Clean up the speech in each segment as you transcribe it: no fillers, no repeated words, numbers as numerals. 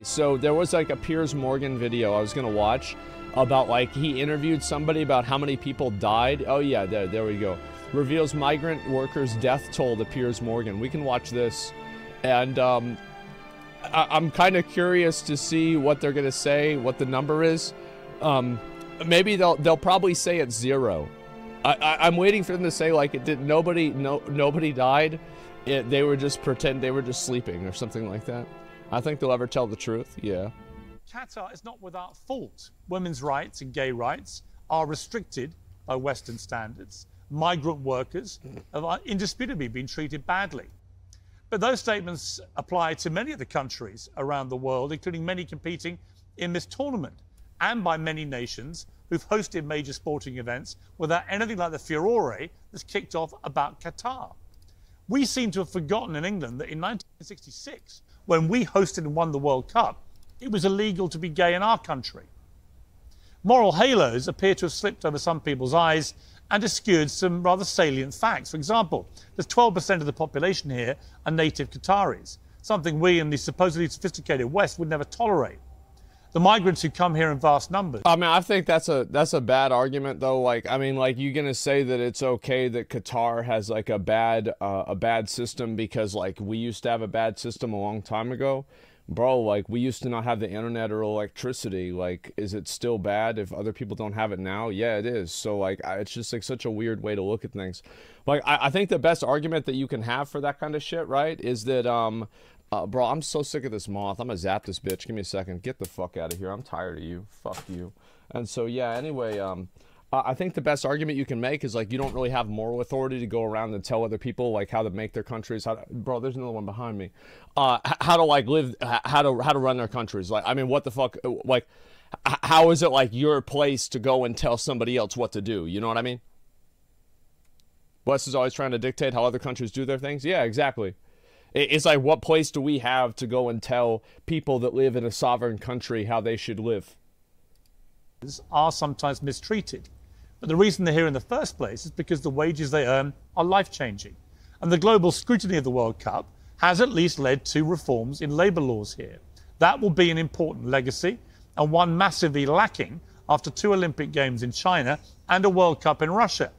So there was like a Piers Morgan video I was gonna watch about, like, he interviewed somebody about how many people died. Oh yeah, there we go. Reveals migrant workers' death toll to Piers Morgan. We can watch this. And I'm kind of curious to see what they're gonna say, what the number is. Maybe they'll probably say it's 0. I'm waiting for them to say, like, nobody died. They were just sleeping or something like that. I think they'll ever tell the truth. Yeah. Qatar is not without fault. Women's rights and gay rights are restricted by Western standards. Migrant workers have indisputably been treated badly. But those statements apply to many of the countries around the world, including many competing in this tournament, and by many nations who've hosted major sporting events without anything like the furore that's kicked off about Qatar. We seem to have forgotten in England that in 1966, when we hosted and won the World Cup, it was illegal to be gay in our country. Moral halos appear to have slipped over some people's eyes and obscured some rather salient facts. For example, there's 12% of the population here are native Qataris, something we in the supposedly sophisticated West would never tolerate. The migrants who come here in vast numbers. I mean, I think that's a bad argument, though. Like, I mean, like, you're gonna say that it's okay that Qatar has like a bad system because, like, we used to have a bad system a long time ago, bro. Like, we used to not have the internet or electricity. Like, is it still bad if other people don't have it now? Yeah, it is. So, like, it's just like such a weird way to look at things. Like, I think the best argument that you can have for that kind of shit, right, is that bro, I'm so sick of this moth. I'm gonna zap this bitch. Give me a second. Get the fuck out of here. I'm tired of you. Fuck you. And so, yeah, anyway, I think the best argument you can make is, like, you don't really have moral authority to go around and tell other people, like, how to make their countries, bro, there's another one behind me, how to, like, live, how to run their countries. Like, I mean, what the fuck, like, how is it, like, your place to go and tell somebody else what to do? You know what I mean? West is always trying to dictate how other countries do their things. Yeah, exactly. It's like, what place do we have to go and tell people that live in a sovereign country how they should live? Are sometimes mistreated. But the reason they're here in the first place is because the wages they earn are life-changing. And the global scrutiny of the World Cup has at least led to reforms in labour laws here. That will be an important legacy, and one massively lacking after 2 Olympic Games in China and a World Cup in Russia.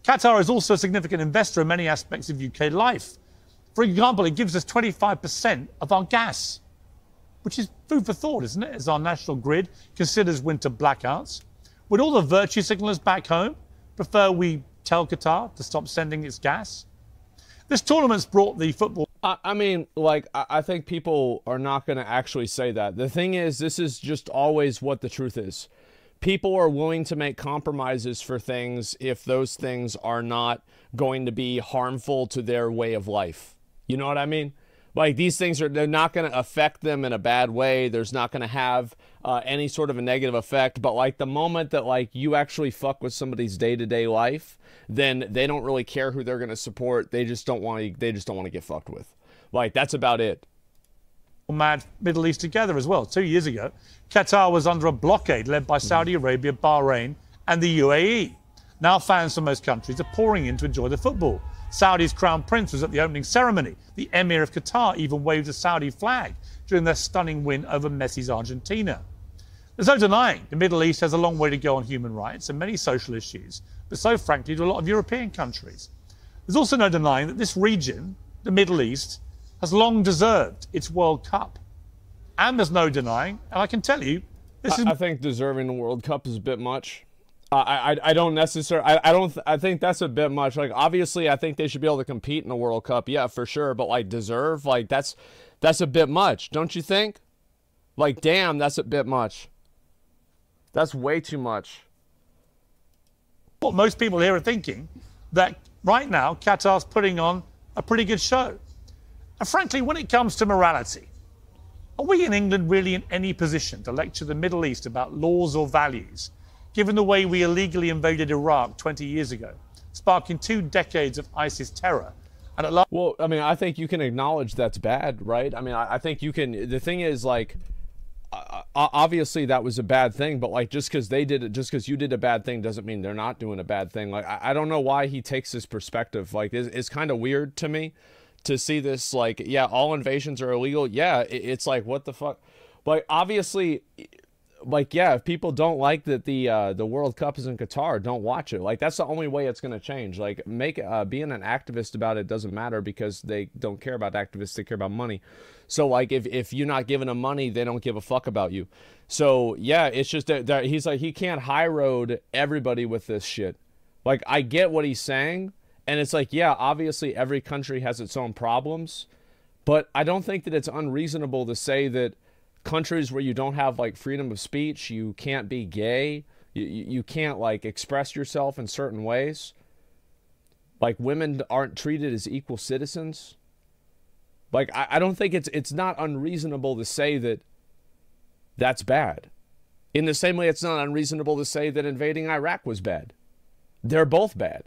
Qatar is also a significant investor in many aspects of UK life. For example, it gives us 25% of our gas, which is food for thought, isn't it, as our national grid considers winter blackouts. Would all the virtue signallers back home prefer we tell Qatar to stop sending its gas? This tournament's brought the football... I mean, like, I think people are not going to actually say that. The thing is, this is just always what the truth is. People are willing to make compromises for things if those things are not going to be harmful to their way of life. You know what I mean? Like, these things they're not going to affect them in a bad way. There's not going to have any sort of a negative effect. But, like, the moment that, like, you actually fuck with somebody's day-to-day life, then they don't really care who they're going to support. They just don't want to get fucked with. Like, that's about it. Mad Middle East together as well. 2 years ago, Qatar was under a blockade led by Saudi Arabia, Bahrain, and the UAE. Now fans from most countries are pouring in to enjoy the football. Saudi's Crown Prince was at the opening ceremony. The Emir of Qatar even waved a Saudi flag during their stunning win over Messi's Argentina. There's no denying the Middle East has a long way to go on human rights and many social issues, but so frankly do a lot of European countries. There's also no denying that this region, the Middle East, has long deserved its World Cup. And there's no denying, and I can tell you, I think deserving the World Cup is a bit much. I don't necessarily, I think that's a bit much. Like, obviously, I think they should be able to compete in the World Cup, yeah, for sure. But, like, deserve, like, that's a bit much, don't you think? Like, damn, that's a bit much. That's way too much. What most people here are thinking, that right now, Qatar's putting on a pretty good show. And frankly, when it comes to morality, are we in England really in any position to lecture the Middle East about laws or values, given the way we illegally invaded Iraq 20 years ago, sparking 2 decades of ISIS terror? And at last... Well, I mean, I think you can acknowledge that's bad, right? I mean, I think you can... The thing is, like, obviously that was a bad thing, but, like, just because they did it, just because you did a bad thing doesn't mean they're not doing a bad thing. Like, I don't know why he takes this perspective. Like, it's kind of weird to me to see this, like, yeah, all invasions are illegal. Yeah, it's like, what the fuck? Like, obviously, like, yeah, if people don't like that the World Cup is in Qatar, don't watch it. Like, that's the only way it's gonna change. Like, being an activist about it doesn't matter, because they don't care about activists, they care about money. So, like, if you're not giving them money, they don't give a fuck about you. So, yeah, it's just that he's like, he can't high road everybody with this shit. Like, I get what he's saying, and it's like, yeah, obviously every country has its own problems, but I don't think that it's unreasonable to say that countries where you don't have, like, freedom of speech, you can't be gay, you can't, like, express yourself in certain ways, like, women aren't treated as equal citizens. Like, I don't think it's not unreasonable to say that that's bad. In the same way, it's not unreasonable to say that invading Iraq was bad. They're both bad.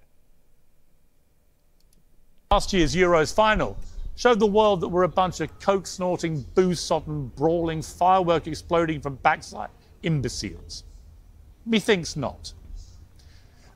Last year's Euros final showed the world that we're a bunch of coke-snorting, booze-sodden, brawling, firework exploding from backside imbeciles. Methinks not.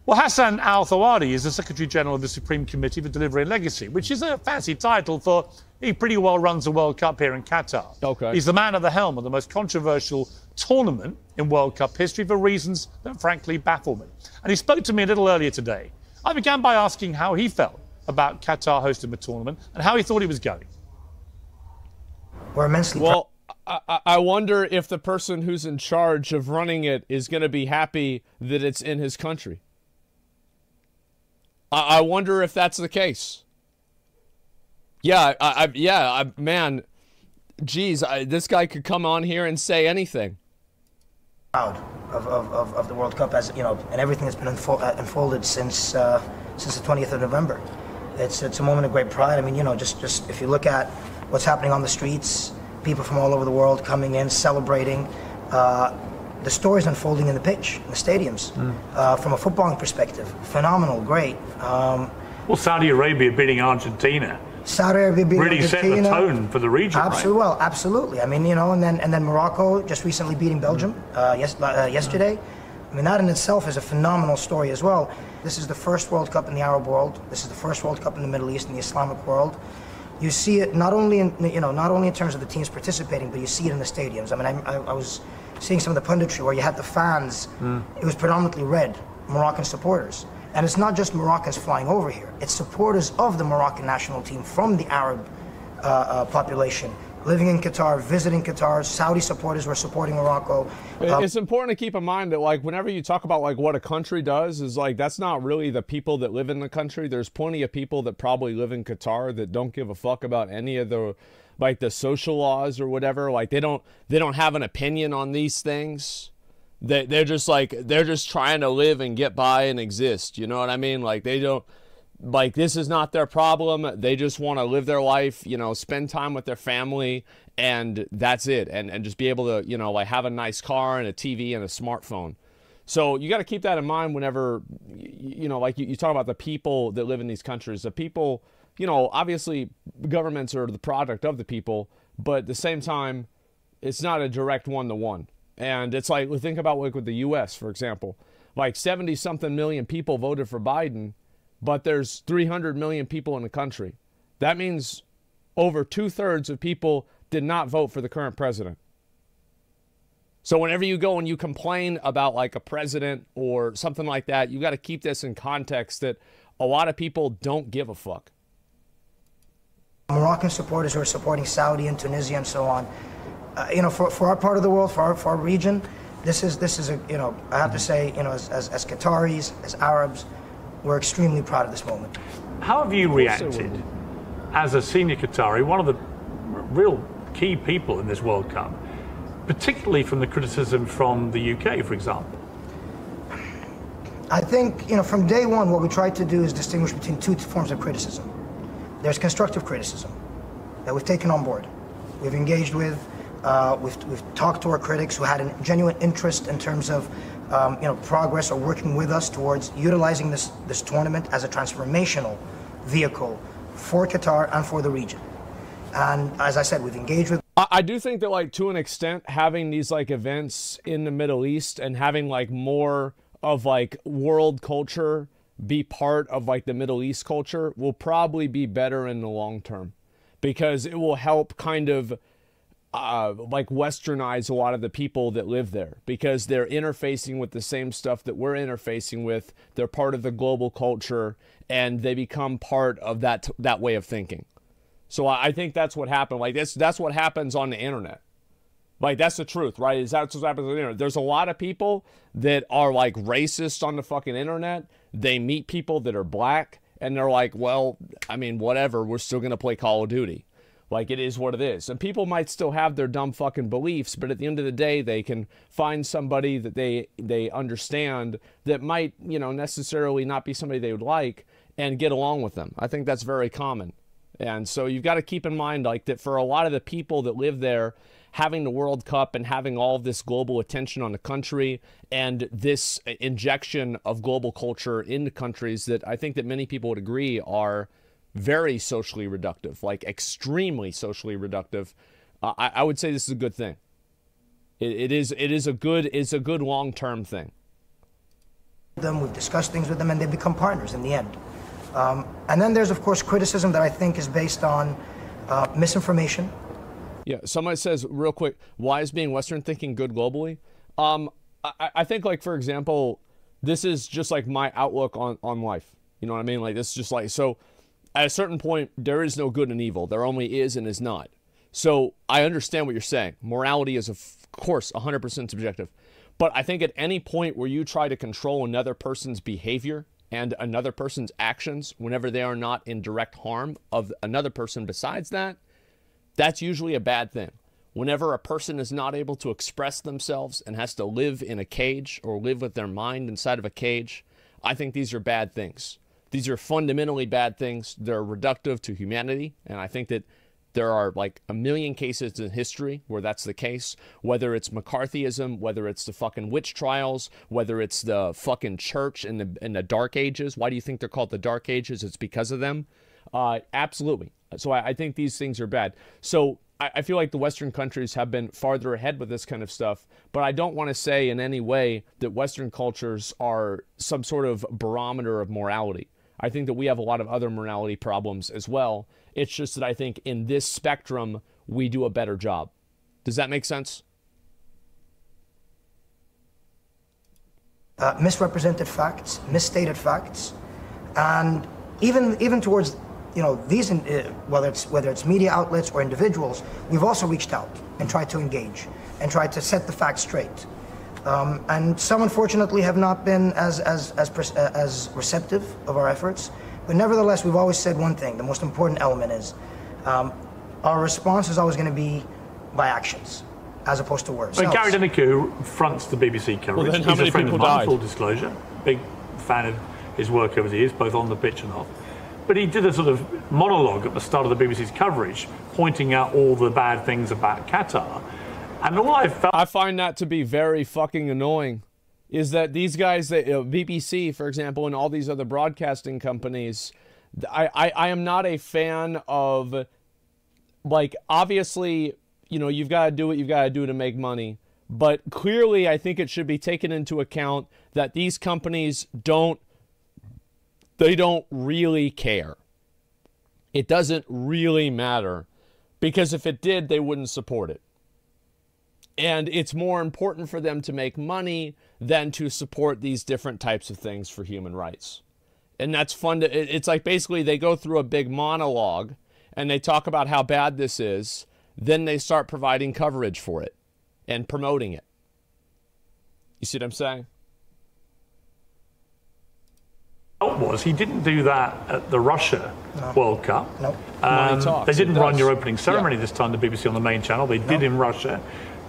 Well, Hassan al-Thawadi is the Secretary-General of the Supreme Committee for Delivery and Legacy, which is a fancy title for he pretty well runs the World Cup here in Qatar. Okay. He's the man at the helm of the most controversial tournament in World Cup history for reasons that frankly baffle me. And he spoke to me a little earlier today. I began by asking how he felt about Qatar hosting the tournament and how he thought it was going. We're immensely well. I wonder if the person who's in charge of running it is going to be happy that it's in his country. I wonder if that's the case. Yeah, man, geez, this guy could come on here and say anything. Proud of the World Cup, as you know, and everything that's been unfolded since the 20th of November. It's a moment of great pride. I mean, you know, just if you look at what's happening on the streets, people from all over the world coming in, celebrating. The stories unfolding in the pitch, in the stadiums. From a footballing perspective, phenomenal, great. Well, Saudi Arabia beating Argentina. Saudi Arabia beating really Argentina. Set the tone for the region, absolutely, right? Well, absolutely. I mean, you know, and then Morocco just recently beating Belgium yesterday. I mean, that in itself is a phenomenal story as well. This is the first World Cup in the Arab world. This is the first World Cup in the Middle East, in the Islamic world. You see it not only in terms of the teams participating, but you see it in the stadiums. I mean, I was seeing some of the punditry where you had the fans. It was predominantly red Moroccan supporters, and it's not just Moroccans flying over here. It's supporters of the Moroccan national team from the Arab population living in Qatar, visiting Qatar. Saudi supporters were supporting Morocco. It's important to keep in mind that, like, whenever you talk about, like, what a country does, is like, that's not really the people that live in the country. There's plenty of people that probably live in Qatar that don't give a fuck about any of the, like, the social laws or whatever. Like, they don't have an opinion on these things. They're just like, they're just trying to live and get by and exist. You know what I mean? Like, they don't, like, this is not their problem. They just want to live their life, you know, spend time with their family, and that's it. And just be able to, you know, like, have a nice car and a TV and a smartphone. So you got to keep that in mind whenever, you know, like, you talk about the people that live in these countries. The people, you know, obviously governments are the product of the people, but at the same time, it's not a direct one-to-one. And it's like, think about, like, with the U.S., for example. Like, 70-something million people voted for Biden, but there's 300 million people in the country. That means over 2/3 of people did not vote for the current president. So whenever you go and you complain about, like, a president or something like that, you got to keep this in context that a lot of people don't give a fuck. Moroccan supporters who are supporting Saudi and Tunisia and so on. You know, for our part of the world, for our region, this is a, you know, I have to say, you know, as Qataris, as Arabs, we're extremely proud of this moment. How have you reacted as a senior Qatari, one of the real key people in this World Cup, particularly from the criticism from the UK, for example? I think, you know, from day one, what we tried to do is distinguish between two forms of criticism. There's constructive criticism that we've taken on board. We've engaged with, we've talked to our critics who had a genuine interest in terms of you know, progress or working with us towards utilizing this tournament as a transformational vehicle for Qatar and for the region. And as I said, we've engaged with. I do think that, like, to an extent, having these, like, events in the Middle East and having, like, more of, like, world culture be part of, like, the Middle East culture will probably be better in the long term. because it will help kind of like westernize a lot of the people that live there, because they're interfacing with the same stuff that we're interfacing with. They're part of the global culture, and they become part of that way of thinking. So I think that's what happened. Like that's what happens on the internet. Like, that's the truth, right? That's what happens on the internet. There's a lot of people that are like racist on the fucking internet. They meet people that are black, and they're like, well, I mean, whatever, we're still going to play Call of Duty. Like, it is what it is. And people might still have their dumb fucking beliefs, but at the end of the day, they can find somebody that they understand that might, you know, necessarily not be somebody they would like, and get along with them. I think that's very common. And so you've got to keep in mind, like, that for a lot of the people that live there, having the World Cup and having all of this global attention on the country and this injection of global culture into countries that I think that many people would agree are very socially reductive, like extremely socially reductive, I would say this is a good thing. It is a good long-term thing. We've discussed things with them, and they become partners in the end. And then there's, of course, criticism that I think is based on misinformation. Yeah, somebody says real quick, why is being Western thinking good globally? I think, like, for example, this is just like my outlook on life. You know what I mean? Like, this is just like, so at a certain point, there is no good and evil. There only is and is not. So I understand what you're saying. Morality is, of course, 100% subjective. But I think at any point where you try to control another person's behavior and another person's actions whenever they are not in direct harm of another person besides that, that's usually a bad thing. Whenever a person is not able to express themselves and has to live in a cage or live with their mind inside of a cage, I think these are bad things. These are fundamentally bad things. They're reductive to humanity, and I think that there are like a million cases in history where that's the case, whether it's McCarthyism, whether it's the fucking witch trials, whether it's the fucking church in the Dark Ages. Why do you think they're called the Dark Ages? It's because of them. Absolutely. So I think these things are bad. So I feel like the Western countries have been farther ahead with this kind of stuff, but I don't want to say in any way that Western cultures are some sort of barometer of morality. I think that we have a lot of other morality problems as well. It's just that I think in this spectrum, we do a better job. Does that make sense? Misrepresented facts, misstated facts, and even towards, you know, these, whether it's media outlets or individuals, we've also reached out and tried to engage and tried to set the facts straight. And some, unfortunately, have not been as receptive of our efforts. But nevertheless, we've always said one thing: the most important element is our response is always going to be by actions, as opposed to words. Well, Gary Lineker, who fronts the BBC coverage, well, he's a friend of mine, full disclosure, big fan of his work over the years, both on the pitch and off. But he did a sort of monologue at the start of the BBC's coverage, pointing out all the bad things about Qatar. And all I find that to be very fucking annoying, is that these guys, that BBC, for example, and all these other broadcasting companies, I am not a fan of, like, obviously, you know, you've got to do what you've got to do to make money. But clearly, I think it should be taken into account that these companies don't really care. It doesn't really matter, because if it did, they wouldn't support it. And it's more important for them to make money than to support these different types of things for human rights. And that's fun to, it's like basically they go through a big monologue and they talk about how bad this is, then they start providing coverage for it and promoting it. You see what I'm saying? Was he didn't do that at the Russia World Cup. No. They didn't run your opening ceremony this time, the BBC on the main channel. They did in Russia.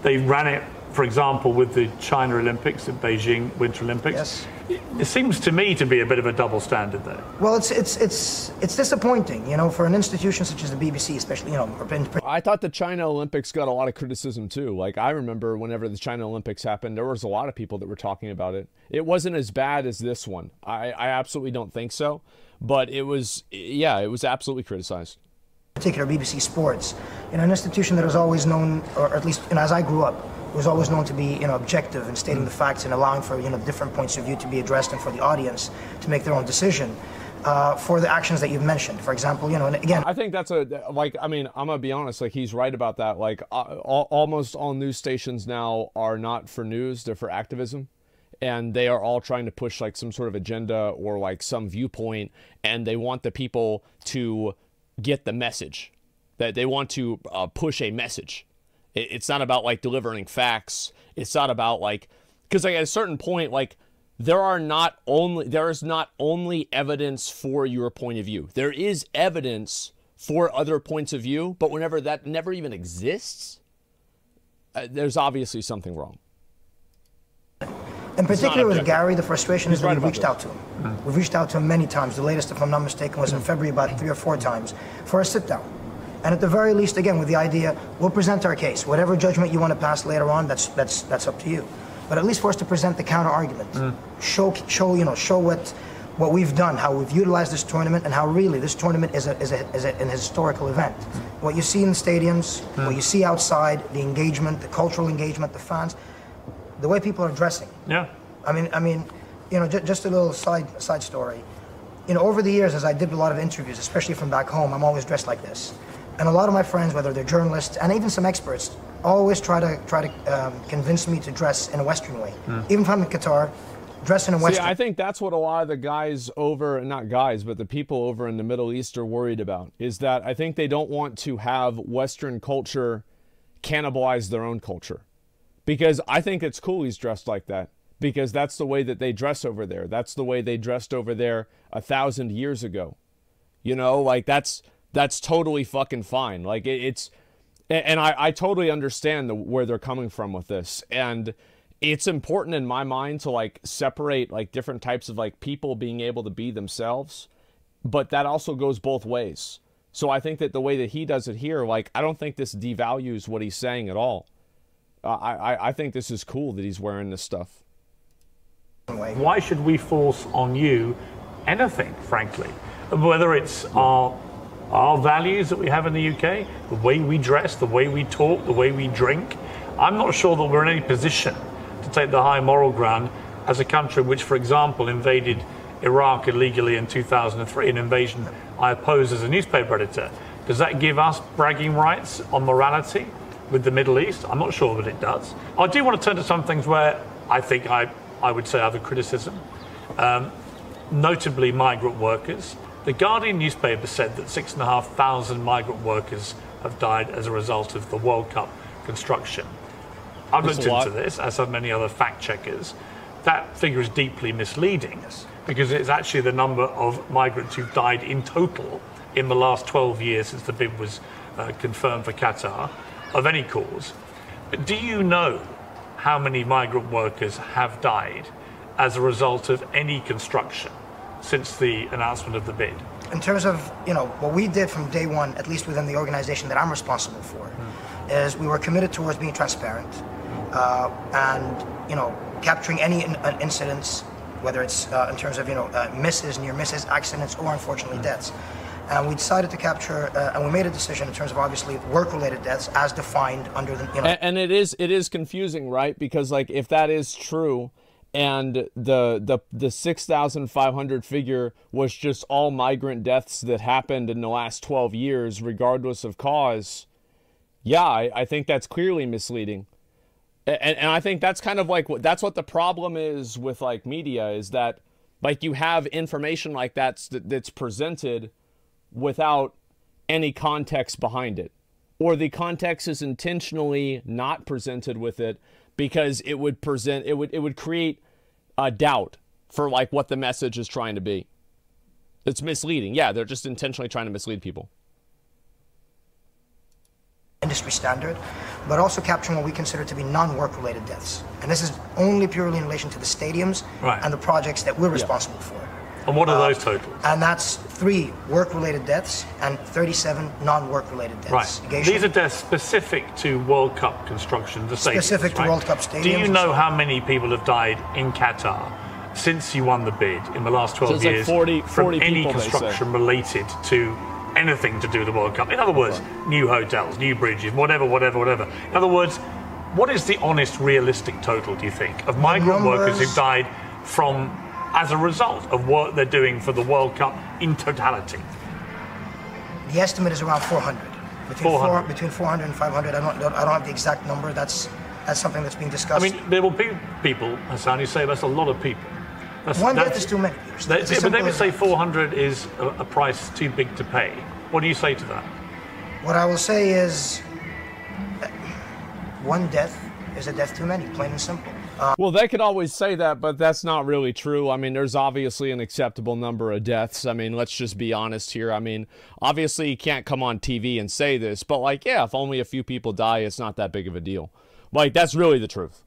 They ran it, for example, with the China Olympics, the Beijing Winter Olympics. Yes. It seems to me to be a bit of a double standard there. Well, it's disappointing, you know, for an institution such as the BBC, especially, you know. I thought the China Olympics got a lot of criticism too. Like, I remember whenever the China Olympics happened, there was a lot of people that were talking about it. It wasn't as bad as this one. I absolutely don't think so. But it was, yeah, it was absolutely criticized. Particular BBC Sports, you know, an institution that is always known, or at least, you know, as I grew up, was always known to be, you know, objective and stating the facts and allowing for, you know, different points of view to be addressed and for the audience to make their own decision. for the actions that you've mentioned. For example, and again, I think that's I'm gonna be honest, he's right about that. Almost all news stations now are not for news, they're for activism. And they are all trying to push some sort of agenda or some viewpoint, and they want the people to get the message. That they want to push a message. It's not about delivering facts. It's not about because at a certain point there is not only evidence for your point of view. There is evidence for other points of view, but whenever that never even exists, there's obviously something wrong. In particular with Gary, the frustration is that we've reached out to him. We've reached out to him many times. The latest, if I'm not mistaken, was in February, about 3 or 4 times, for a sit-down. And at the very least, again, with the idea, we'll present our case. Whatever judgment you want to pass later on, that's up to you. But at least for us to present the counter-argument, show what we've done, how we've utilized this tournament, and how really this tournament is an historical event. What you see in the stadiums, what you see outside, the engagement, the cultural engagement, the fans, the way people are dressing. Yeah. I mean, just a little side story. Over the years, as I did a lot of interviews, especially from back home, I'm always dressed like this. And a lot of my friends, whether they're journalists and even some experts, always try to convince me to dress in a Western way. Even if I'm in Qatar, dress in a Western. See, I think that's what a lot of the guys not guys, but the people over in the Middle East are worried about, is that I think they don't want to have Western culture cannibalize their own culture. Because I think it's cool he's dressed like that. Because that's the way that they dress over there. That's the way they dressed over there 1,000 years ago. That's totally fucking fine. And I totally understand where they're coming from with this. And it's important in my mind to separate different types of people being able to be themselves. But that also goes both ways. So I think that the way that he does it here, I don't think this devalues what he's saying at all. I think this is cool that he's wearing this stuff. Why should we force on you anything, frankly? Whether it's our values that we have in the UK, the way we dress, the way we talk, the way we drink. I'm not sure that we're in any position to take the high moral ground as a country which, for example, invaded Iraq illegally in 2003, an invasion I oppose as a newspaper editor. Does that give us bragging rights on morality with the Middle East? I'm not sure that it does. I do want to turn to some things where I think I would say other criticism, notably migrant workers. The Guardian newspaper said that 6,500 migrant workers have died as a result of the World Cup construction. I've looked into this, as have many other fact checkers. That figure is deeply misleading because it's actually the number of migrants who've died in total in the last 12 years since the bid was confirmed for Qatar, of any cause. But do you know how many migrant workers have died as a result of any construction since the announcement of the bid? In terms of, what we did from day one, at least within the organization that I'm responsible for, is we were committed towards being transparent and, capturing any incidents, whether it's in terms of, misses, near misses, accidents, or unfortunately deaths. And we decided to capture, and we made a decision in terms of obviously work-related deaths as defined under the, And it is confusing, right? Because if that is true, and the 6,500 figure was just all migrant deaths that happened in the last 12 years, regardless of cause, yeah, I think that's clearly misleading. And I think that's kind of that's what the problem is with media, is that you have information like that's presented without any context behind it, or the context is intentionally not presented with it because it would create a doubt for what the message is trying to be. It's misleading. Yeah, they're just intentionally trying to mislead people. Industry standard, but also capturing what we consider to be non-work related deaths. And this is only purely in relation to the stadiums and the projects that we're responsible for. And what are those totals? And that's 3 work-related deaths and 37 non-work-related deaths. Right. These are deaths specific to World Cup construction, the stadiums, specific to World Cup stadiums. Do you know how many people have died in Qatar since you won the bid in the last 12 years 40 from any people, construction related to anything to do with the World Cup? In other words, new hotels, new bridges, whatever. In other words, what is the honest, realistic total, do you think, of migrant workers who've died from as a result of what they're doing for the World Cup in totality? The estimate is around 400. Between 400 and 500. I don't have the exact number. That's something that's being discussed. I mean, there will be people, Hassan, who say that's a lot of people. One death is too many. But they would say 400 is a price too big to pay. What do you say to that? What I will say is, one death is a death too many, plain and simple. Well, they could always say that, but that's not really true. I mean, there's obviously an acceptable number of deaths. I mean, let's just be honest here. I mean, obviously you can't come on TV and say this, but like, yeah, if only a few people die, it's not that big of a deal. Like, that's really the truth.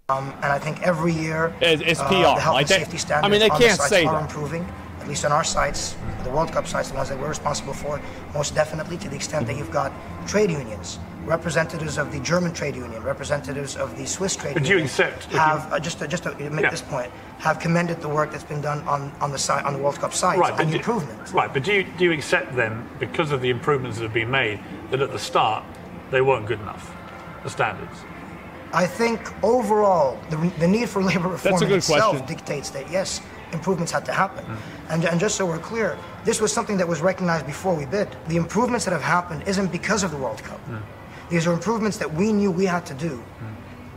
And I think every year, it's PR. The health like and safety standards I mean, they on can't the sites say are that. improving, at least on our sites, the World Cup sites, the ones that we're responsible for, most definitely, to the extent that you've got trade unions, representatives of the German trade union, representatives of the Swiss trade union. But you accept have just to make this point, have commended the work that's been done on the World Cup sites and the improvements. Right, but do you accept then, because of the improvements that have been made, that at the start they weren't good enough, the standards? I think overall the need for labor reform in itself dictates that yes, improvements had to happen. And just so we're clear, this was something that was recognized before we bid. The improvements that have happened isn't because of the World Cup. These are improvements that we knew we had to do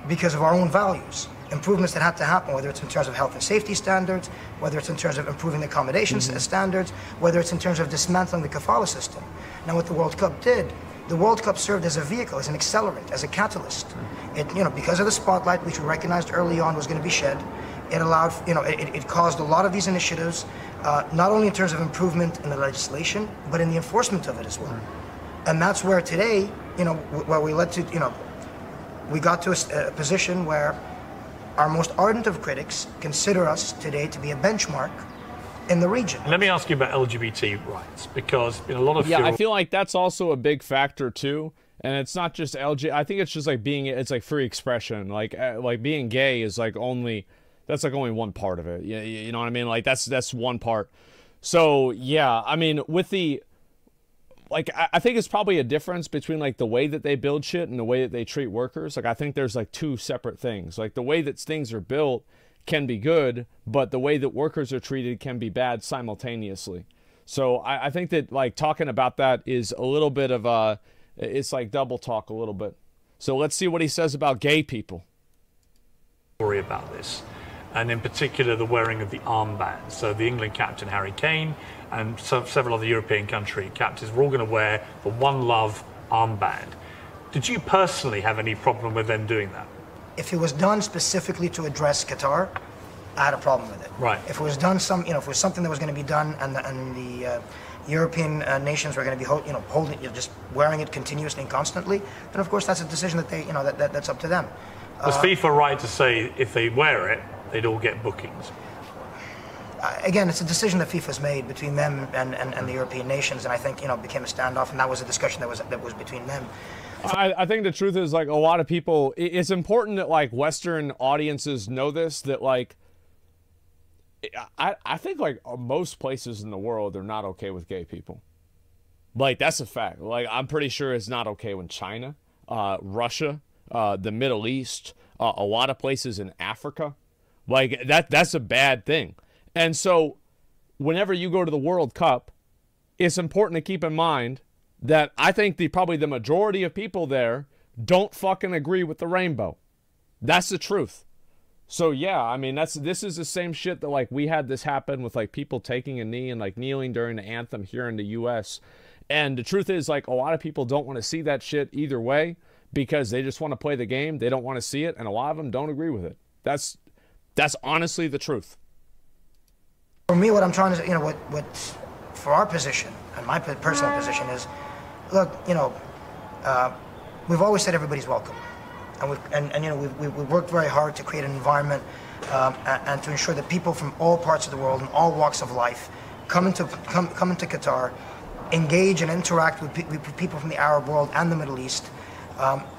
because of our own values. Improvements that had to happen, whether it's in terms of health and safety standards, whether it's in terms of improving the accommodation standards, whether it's in terms of dismantling the kafala system. Now what the World Cup did, the World Cup served as a vehicle, as an accelerant, as a catalyst. It, because of the spotlight, which we recognized early on was going to be shed, it allowed, it caused a lot of these initiatives, not only in terms of improvement in the legislation, but in the enforcement of it as well. And that's where today, where we led to, we got to a position where our most ardent of critics consider us today to be a benchmark in the region. Let me ask you about LGBT rights, because in a lot of I feel like that's also a big factor too. And it's not just LGBT. I think it's just like it's like free expression. Like being gay is like that's like only one part of it. You know what I mean? Like that's one part. So yeah, I mean with the I think it's probably a difference between like the way that they build shit and the way that they treat workers. Like I think there's like two separate things. Like the way that things are built can be good, but the way that workers are treated can be bad simultaneously. So I think that like talking about that is a little bit of it's like double talk a little bit. So let's see what he says about gay people. Story about this, and in particular the wearing of the armband. So the England captain Harry Kane and several other European country captains were all going to wear the One Love armband. Did you personally have any problem with them doing that? If it was done specifically to address Qatar, I had a problem with it. Right. If it was done if it was something that was going to be done, and the European nations were going to be just wearing it continuously and constantly, then of course that's a decision that they, that's up to them. Was FIFA right to say if they wear it, they'd all get bookings? Again, it's a decision that FIFA's made between them and the European nations, and I think it became a standoff, and that was a discussion that was between them. I think the truth is like a lot of people. It's important that like Western audiences know this. That like I think like most places in the world they're not okay with gay people. Like that's a fact. Like I'm pretty sure it's not okay with China, Russia, the Middle East, a lot of places in Africa. Like that's a bad thing. And so whenever you go to the World Cup, it's important to keep in mind that I think probably the majority of people there don't fucking agree with the rainbow. That's the truth. So yeah, I mean this is the same shit that like we had this happen with like people taking a knee and like kneeling during the anthem here in the US. And the truth is like a lot of people don't want to see that shit either way because they just want to play the game. They don't want to see it, and a lot of them don't agree with it. That's honestly the truth. For me, what I'm trying to, what for our position and my personal position is, look, we've always said everybody's welcome, and we've worked very hard to create an environment and to ensure that people from all parts of the world and all walks of life come into Qatar, engage and interact with people from the Arab world and the Middle East,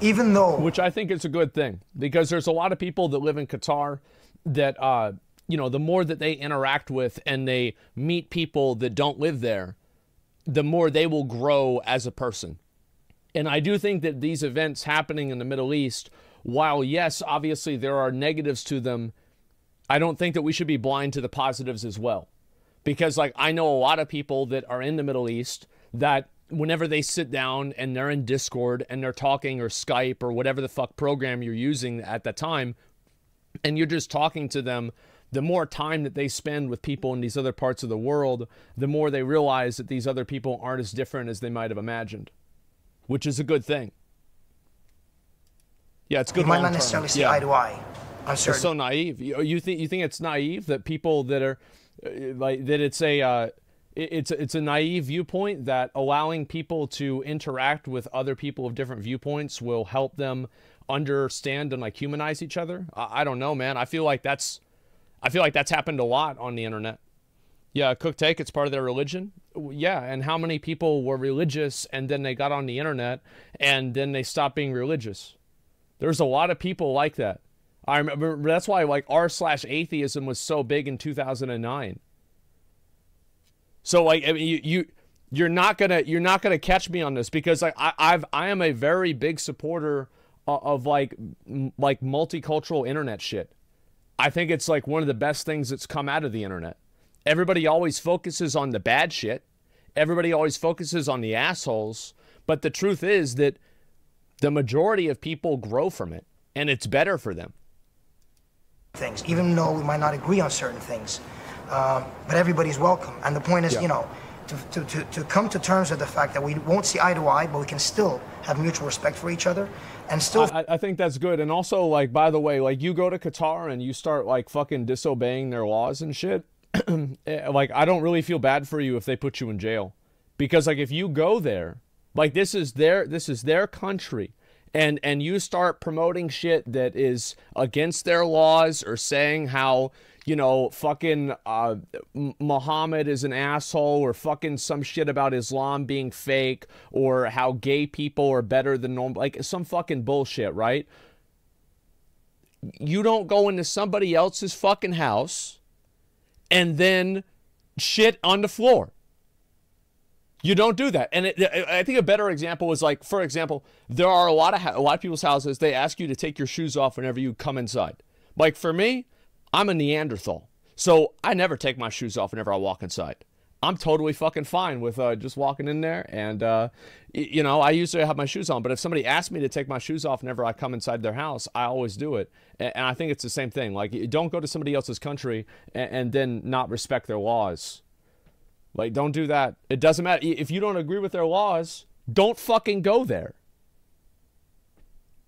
even though, which I think is a good thing, because there's a lot of people that live in Qatar that the more that they interact with and they meet people that don't live there, the more they will grow as a person. And I do think that these events happening in the Middle East, while yes, obviously there are negatives to them, I don't think that we should be blind to the positives as well. Because, like, I know a lot of people that are in the Middle East that whenever they sit down and they're in Discord and they're talking or Skype or whatever the fuck program you're using at that time, and you're just talking to them, the more time that they spend with people in these other parts of the world, the more they realize that these other people aren't as different as they might have imagined, which is a good thing. Yeah, it's good. You might not necessarily see eye to eye. It's so naive. You think it's naive that people that are like that? It's a naive viewpoint that allowing people to interact with other people of different viewpoints will help them understand and like humanize each other. I don't know, man. I feel like that's happened a lot on the internet. Yeah, cook take, it's part of their religion. Yeah, and how many people were religious and then they got on the internet and then they stopped being religious? There's a lot of people like that. I remember that's why like r/atheism was so big in 2009. So like I mean, you're not gonna catch me on this because like I am a very big supporter of like multicultural internet shit. I think it's like one of the best things that's come out of the internet. Everybody always focuses on the bad shit. Everybody always focuses on the assholes. But the truth is that the majority of people grow from it, and it's better for them. Things, even though we might not agree on certain things, but everybody's welcome. And the point is, you know, to come to terms with the fact that we won't see eye to eye, but we can still have mutual respect for each other, and still. I think that's good. And also, like, by the way, like, you go to Qatar and you start like fucking disobeying their laws and shit. Like, I don't really feel bad for you if they put you in jail, because like if you go there, like this is their country. And you start promoting shit that is against their laws or saying how, you know, fucking Muhammad is an asshole or fucking some shit about Islam being fake or how gay people are better than normal, like some fucking bullshit, right? You don't go into somebody else's fucking house and then shit on the floor. You don't do that. And I think a better example is like, for example, there are a lot of people's houses, they ask you to take your shoes off whenever you come inside. Like for me, I'm a Neanderthal. So I never take my shoes off whenever I walk inside. I'm totally fucking fine with just walking in there. And, you know, I usually have my shoes on. But if somebody asks me to take my shoes off whenever I come inside their house, I always do it. And I think it's the same thing. Like, don't go to somebody else's country and then not respect their laws. Like, don't do that. It doesn't matter. If you don't agree with their laws, don't fucking go there.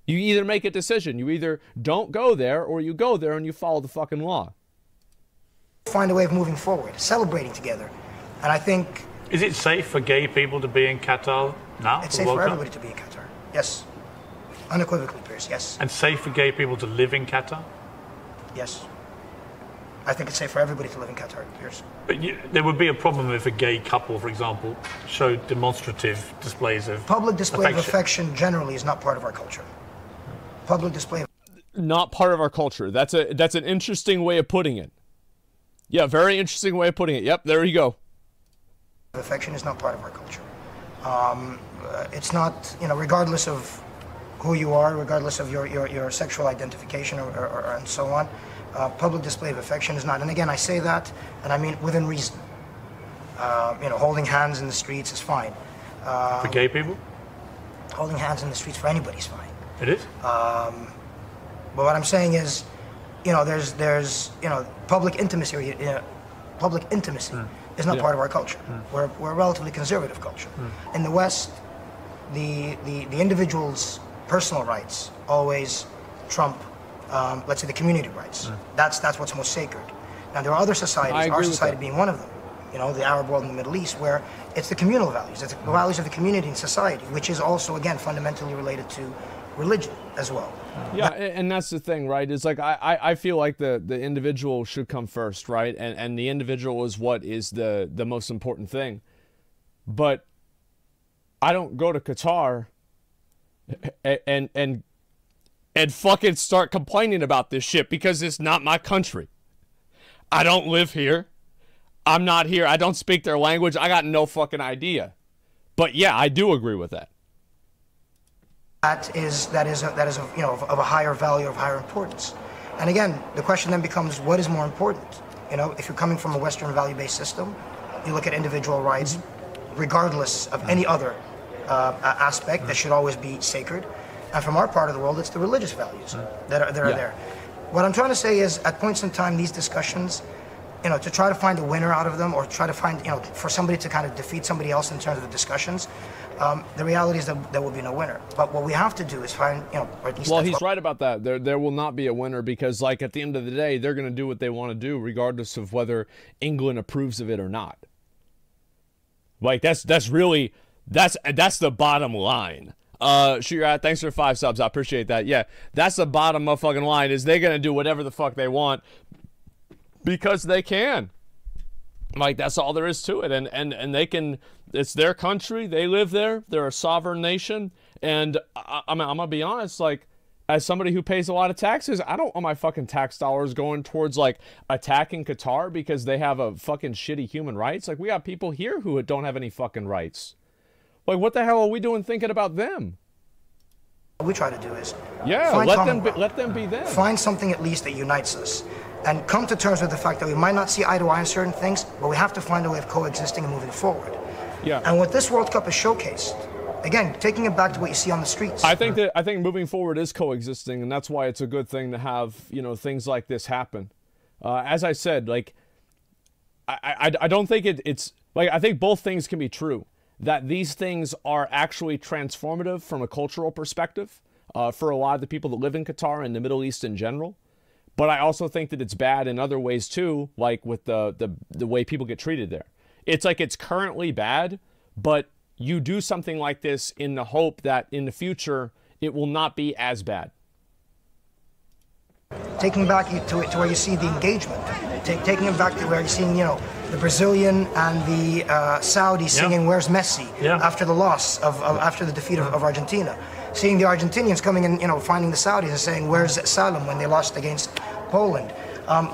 You either make a decision. You either don't go there or you go there and you follow the fucking law. Find a way of moving forward, celebrating together. And I think... Is it safe for gay people to be in Qatar now? It's safe for everybody to be in Qatar. Yes. Unequivocally, Piers, yes. And safe for gay people to live in Qatar? Yes. I think it's safe for everybody to live in Qatar, Piers. But there would be a problem if a gay couple, for example, showed demonstrative displays of public display of affection generally is not part of our culture. Public display of... Not part of our culture. That's an interesting way of putting it. Yeah, very interesting way of putting it. Yep, there you go. Affection is not part of our culture. It's not, you know, regardless of who you are, regardless of your sexual identification or and so on. Public display of affection is not. And again, I say that, and I mean within reason. You know, holding hands in the streets is fine. For gay people? Holding hands in the streets for anybody is fine. It is? But what I'm saying is, you know, there's you know, public intimacy. Public intimacy is not part of our culture. We're a relatively conservative culture. In the West, the individual's personal rights always trump, let's say, the community rights. That's what's most sacred. Now there are other societies, our society being one of them, you know, the Arab world and the Middle East, where it's the communal values, it's the values of the community and society, which is also, again, fundamentally related to religion as well. Yeah, and that's the thing, right? It's like I feel like the individual should come first, right? And the individual is what is the most important thing. But I don't go to Qatar and fucking start complaining about this shit because it's not my country. I don't live here. I'm not here. I don't speak their language. I got no fucking idea. But yeah, I do agree with that. That is you know, of a higher value, of higher importance. And again, the question then becomes, what is more important? You know, if you're coming from a Western value-based system, you look at individual rights, regardless of any other aspect that should always be sacred. And from our part of the world, it's the religious values that are there. What I'm trying to say is, at points in time, these discussions, you know, to try to find a winner out of them, or try to find, you know, for somebody to kind of defeat somebody else in terms of the discussions, the reality is that there will be no winner. But what we have to do is find, you know, or at least... Well, he's right about that. There will not be a winner, because, like, at the end of the day, they're going to do what they want to do, regardless of whether England approves of it or not. Like, that's really, that's the bottom line. Thanks for 5 subs. I appreciate that. Yeah, that's the bottom motherfucking line, is they're going to do whatever the fuck they want because they can. Like, that's all there is to it. And they can, it's their country. They live there. They're a sovereign nation. And I'm going to be honest, like, as somebody who pays a lot of taxes, I don't want my fucking tax dollars going towards, like, attacking Qatar because they have a fucking shitty human rights. Like, we got people here who don't have any fucking rights. Like, what the hell are we doing thinking about them? What we try to do is... Yeah, let them be them. Find something at least that unites us. And come to terms with the fact that we might not see eye to eye on certain things, but we have to find a way of coexisting and moving forward. Yeah. And what this World Cup has showcased, again, taking it back to what you see on the streets. I think moving forward is coexisting, and that's why it's a good thing to have, you know, things like this happen. As I said, like, I don't think it's like, I think both things can be true. That these things are actually transformative from a cultural perspective for a lot of the people that live in Qatar and the Middle East in general. But I also think that it's bad in other ways too, like with the way people get treated there. It's like it's currently bad, but you do something like this in the hope that in the future it will not be as bad. Taking back to where you see the engagement, taking it back to where you're seeing, you know, the Brazilian and the Saudi singing "Where's Messi?" After the loss after the defeat of Argentina. Seeing the Argentinians coming in, you know, finding the Saudis and saying "Where's Salem?" when they lost against Poland.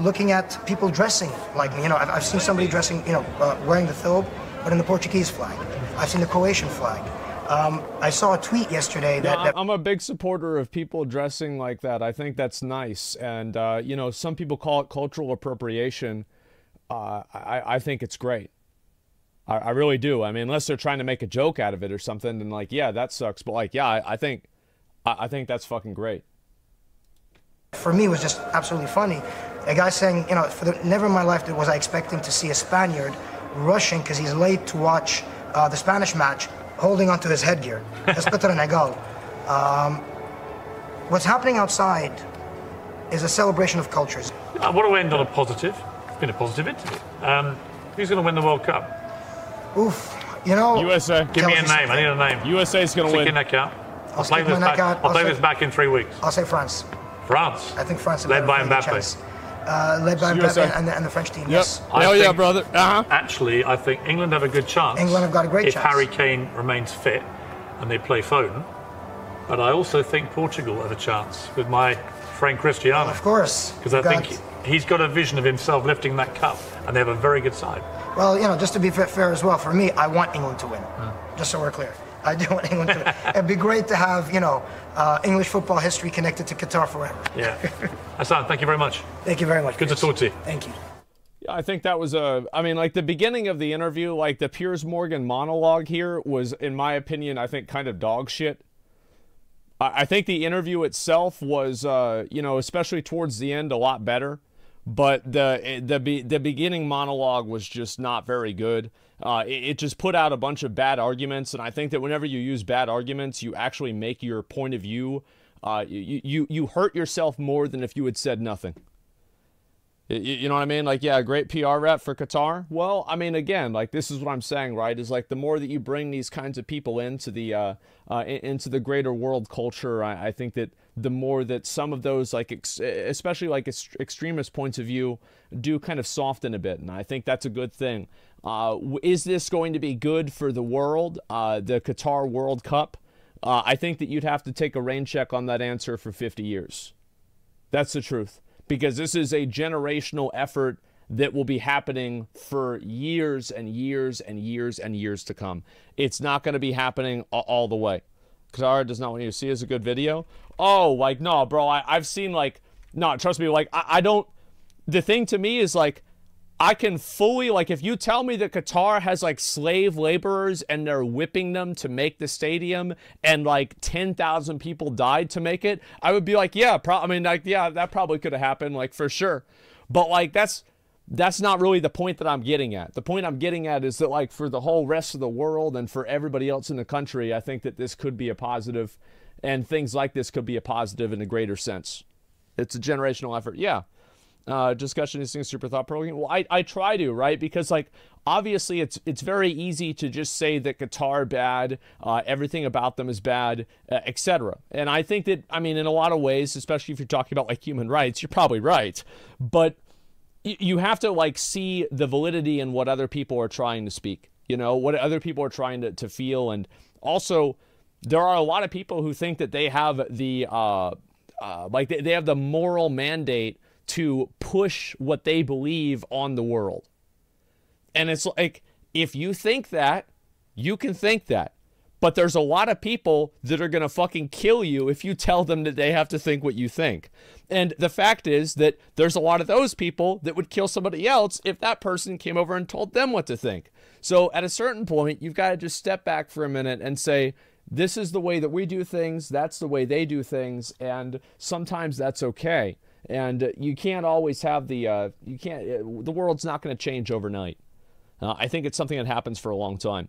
Looking at people dressing like, you know, I've seen somebody dressing, you know, wearing the thobe, but in the Portuguese flag. I've seen the Croatian flag. I saw a tweet yesterday that... I'm a big supporter of people dressing like that. I think that's nice. And, you know, some people call it cultural appropriation. I think it's great. I really do. I mean, unless they're trying to make a joke out of it or something, then, like, yeah, that sucks. But, like, yeah, I think that's fucking great. For me, it was just absolutely funny. A guy saying, you know, never in my life was I expecting to see a Spaniard rushing because he's late to watch the Spanish match, holding onto his headgear. What's happening outside is a celebration of cultures. I want to end on a positive. It's been a positive interview. Who's going to win the World Cup? Oof, you know... USA. Give me a name. I need a name. USA's going to win. I'll play this back in 3 weeks. I'll say France. France? I think France. Led by Mbappe. Led by Mbappe and the French team, yes. Oh, yeah, brother. Actually, I think England have a good chance. England have got a great chance. If Harry Kane remains fit and they play Foden. But I also think Portugal have a chance with my friend Cristiano. Of course. Because I think he's got a vision of himself lifting that cup, and they have a very good side. Well, you know, just to be fair as well, for me, I want England to win. Just so we're clear. I do want England to win. It'd be great to have, you know, English football history connected to Qatar forever. Yeah. Hassan, thank you very much. Thank you very much. Good to talk to you. Thank you. Yeah, I think that was I mean, like, the beginning of the interview, like, the Piers Morgan monologue here was, in my opinion, I think kind of dog shit. I think the interview itself was, you know, especially towards the end, a lot better. But the beginning monologue was just not very good. It just put out a bunch of bad arguments, and I think that whenever you use bad arguments, you actually make your point of view. You hurt yourself more than if you had said nothing. You know what I mean? Like, yeah, great PR rep for Qatar. Well, I mean, again, like, this is what I'm saying, right? Is like the more that you bring these kinds of people into the greater world culture, I think that the more that some of those, like, especially like extremist points of view, do kind of soften a bit, and I think that's a good thing. Is this going to be good for the world, the Qatar World Cup? I think that you'd have to take a rain check on that answer for 50 years. That's the truth. Because this is a generational effort that will be happening for years and years and years and years to come. It's not going to be happening all the way. Qatar does not want you to see as a good video. Oh, like, no, bro, I've seen, like, no, trust me, like, I don't, the thing to me is, like, I can fully, like, if you tell me that Qatar has, like, slave laborers and they're whipping them to make the stadium and, like, 10,000 people died to make it, I would be like, yeah, I mean, like, yeah, that probably could have happened, like, for sure. But, like, that's not really the point that I'm getting at. The point I'm getting at is that, like, for the whole rest of the world and for everybody else in the country, I think that this could be a positive, and things like this could be a positive in a greater sense. It's a generational effort. Yeah. Discussion is super thought-provoking. Well, I try to, right? Because, like, obviously it's very easy to just say that Qatar bad, everything about them is bad, etc. And I think that, I mean, in a lot of ways, especially if you're talking about, like, human rights, you're probably right. But you have to, like, see the validity in what other people are trying to speak, you know, what other people are trying to feel. And also, there are a lot of people who think that they have the, like, they have the moral mandate to push what they believe on the world. And it's like, if you think that, you can think that. But there's a lot of people that are going to fucking kill you if you tell them that they have to think what you think. And the fact is that there's a lot of those people that would kill somebody else if that person came over and told them what to think. So at a certain point, you've got to just step back for a minute and say, this is the way that we do things, that's the way they do things, and sometimes that's okay. And you can't always have the, the world's not going to change overnight. I think it's something that happens for a long time.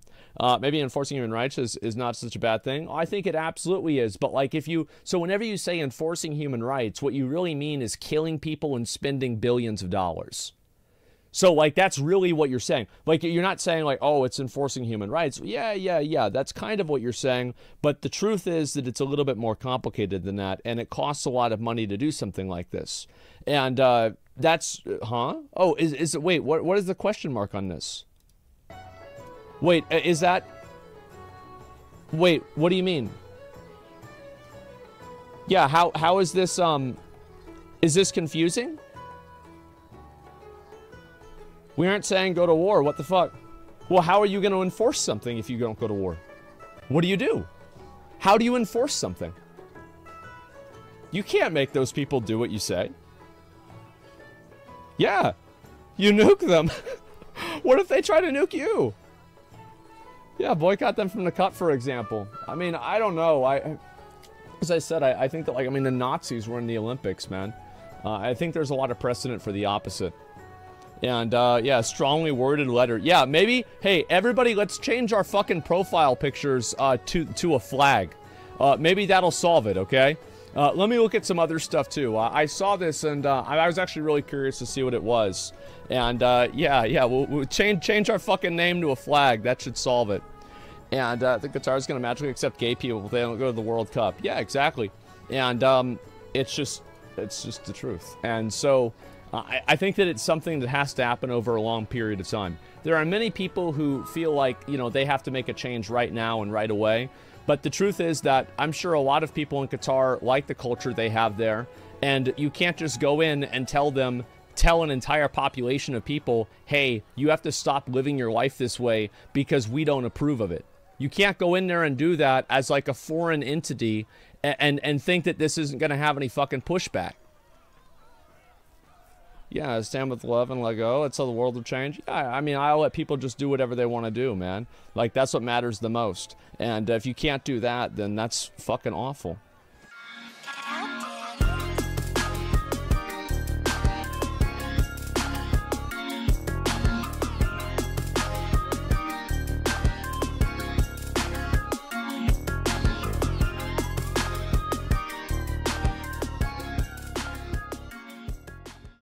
Maybe enforcing human rights is not such a bad thing. I think it absolutely is. But, like, so whenever you say enforcing human rights, what you really mean is killing people and spending billions of dollars. So, like, that's really what you're saying. Like, you're not saying, like, oh, it's enforcing human rights. Yeah. That's kind of what you're saying. But the truth is that it's a little bit more complicated than that. And it costs a lot of money to do something like this. And that's, Oh, is it, wait, what is the question mark on this? Wait, is that, wait, what do you mean? Yeah, how is this confusing? We aren't saying go to war. What the fuck? Well, how are you going to enforce something if you don't go to war? What do you do? How do you enforce something? You can't make those people do what you say. Yeah. You nuke them. What if they try to nuke you? Yeah, boycott them from the cut, for example. I mean, I don't know. As I said, I think that, like, I mean, the Nazis were in the Olympics, man. I think there's a lot of precedent for the opposite. And, yeah, strongly worded letter. Yeah, maybe, hey, everybody, let's change our fucking profile pictures to a flag. Maybe that'll solve it, okay? Let me look at some other stuff, too. I saw this, and I was actually really curious to see what it was. And, yeah, we'll change our fucking name to a flag. That should solve it. And I think Qatar's going to magically accept gay people if they don't go to the World Cup. Yeah, exactly. And it's just the truth. And so I think that it's something that has to happen over a long period of time. There are many people who feel like, you know, they have to make a change right now and right away. But the truth is that I'm sure a lot of people in Qatar like the culture they have there. And you can't just go in and tell an entire population of people, hey, you have to stop living your life this way because we don't approve of it. You can't go in there and do that as, like, a foreign entity and think that this isn't going to have any fucking pushback. Yeah, stand with love and let go. That's how the world will change. Yeah, I mean, I'll let people just do whatever they want to do, man. Like, that's what matters the most. And if you can't do that, then that's fucking awful.